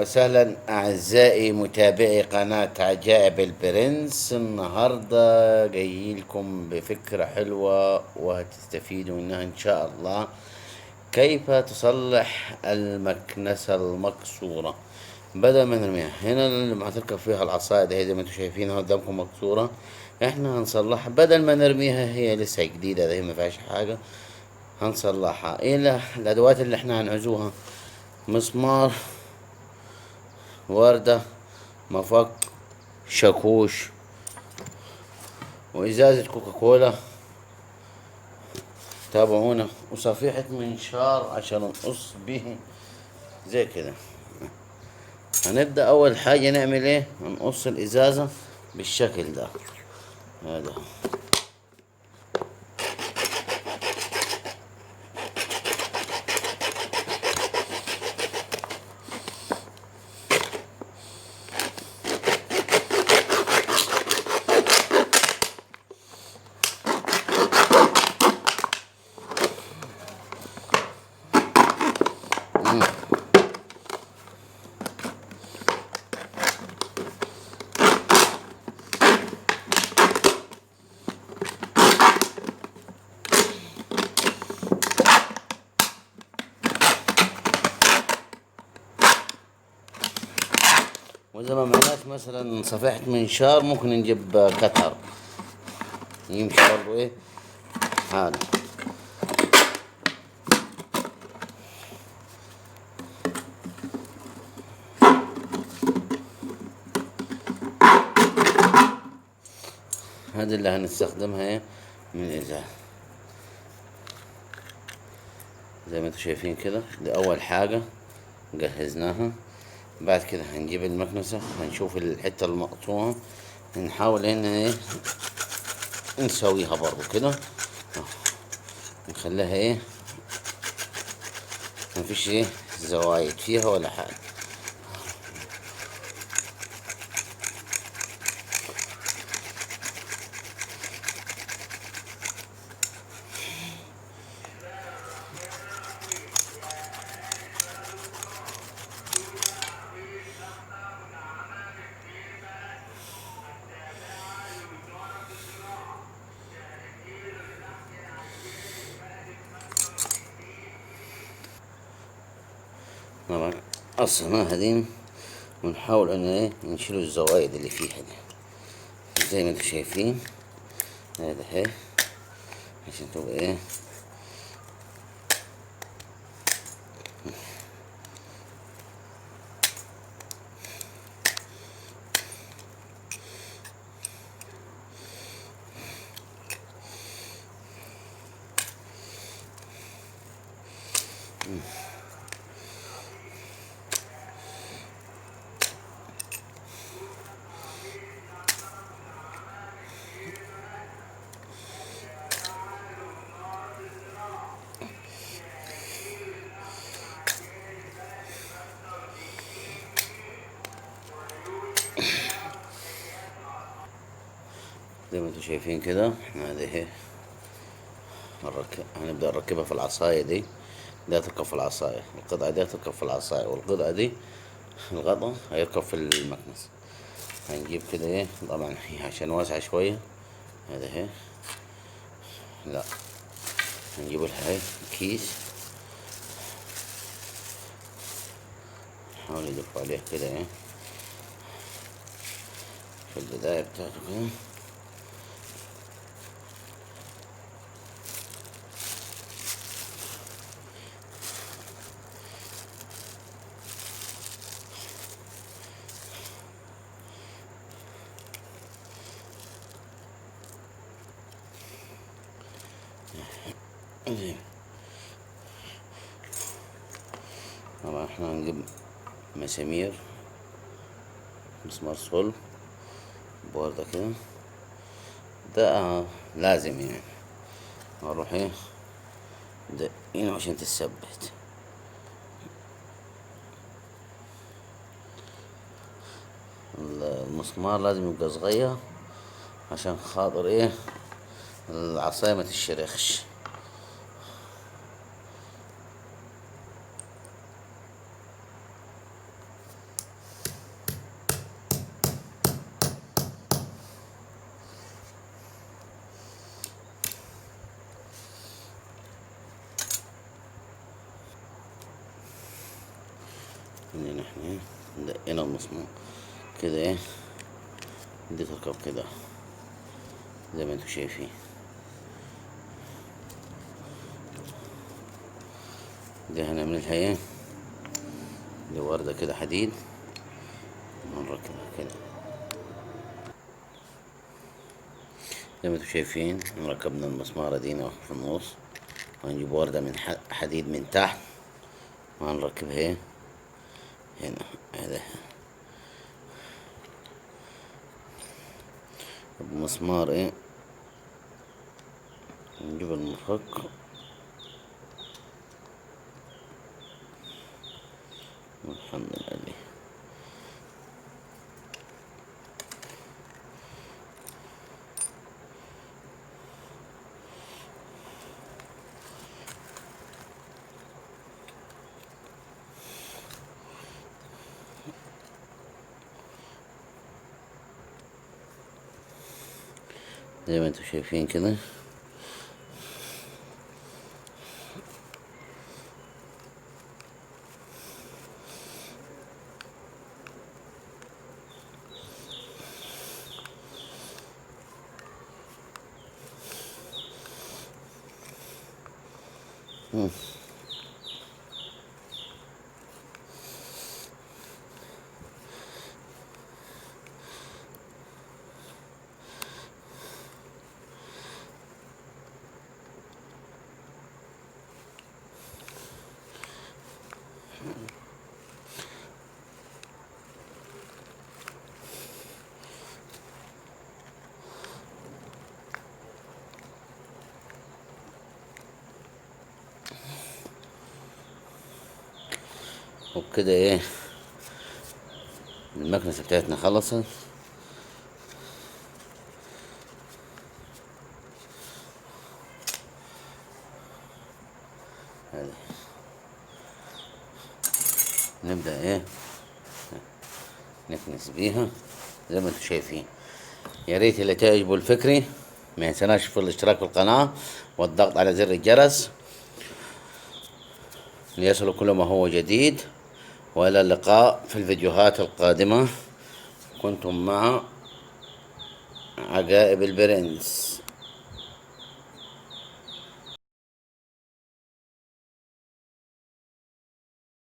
وسهلا أعزائي متابعي قناة عجائب البرنس. النهاردة جاي لكم بفكرة حلوة وهتستفيدوا منها إن شاء الله. كيف تصلح المكنسة المكسورة بدل ما نرميها؟ هنا اللي هتركب فيها العصاية دي زي ما انتم شايفينها قدامكم مكسورة، احنا هنصلحها بدل ما نرميها، هي لسه جديدة ده ما فيهاش حاجة. هنصلحها. ايه الأدوات اللي احنا هنعوزوها؟ مسمار، وردة، مفك، شاكوش، وإزازة كوكاكولا. تابعونا. وصفيحة منشار عشان نقص به زي كده. هنبدأ أول حاجة نعمل ايه؟ هنقص الإزازة بالشكل ده. هذا وإذا ما معناش مثلا صفيحة منشار ممكن نجيب كتر يمشي برضو ايه هذا. هذه اللي هنستخدمها ايه من الإزازة زي ما انتم شايفين كده. دي أول حاجة جهزناها. بعد كده هنجيب المكنسة، هنشوف الحتة المقطوعة، نحاول ان ايه نسويها برضو كده. نخليها ايه مفيش ايه زوايد فيها ولا حاجة. طبعا قصيناها دي ونحاول ان ايه نشيل الزوايد اللي فيها دي زي ما انتم شايفين. هذا اهي عشان تبقى ايه زي ما انتم شايفين كده. احنا هذه اهي هنبدأ نركبها في العصاية دي. دي هتركب في العصاية، القطعة دي هتركب في العصاية، والقطعة دي الغطا هيركب في المكنسة. هنجيب كده ايه، طبعا هي عشان واسعة شوية. هذا اهي لا، هنجيب لها هاي كيس، نحاول ندف عليها كده ايه في البداية بتاعته كده. طبعا احنا هنجيب مسامير، مسمار صلب بوردة كده. ده لازم يعني هنروح ايه دقيقة عشان تثبت. المسمار لازم يبقى صغير عشان خاطر ايه العصاية ما تشرخش. عندنا احنا دقينا المسمار كده ايه، دي تركب كده زي ما انتم شايفين. دي هنعملها ايه، دي وردة كده حديد هنركبها كده زي ما انتم شايفين. ركبنا المسمارة دي في النص، وهنجيب وردة من حديد من تحت وهنركبها ايه هنا. هذا بمسمار ايه، نجيب المفك ونحمل عليه. زي ما انتم شايفين كده. وبكده ايه المكنسة بتاعتنا خلصت. هذه نبدأ ايه نكنس بيها زي ما انتم شايفين. يا ريت اللي تعجبه الفكري ما ينسناش في الاشتراك في القناة والضغط على زر الجرس ليصلوا كل ما هو جديد. وإلى اللقاء في الفيديوهات القادمة. كنتم مع عجائب البرنس.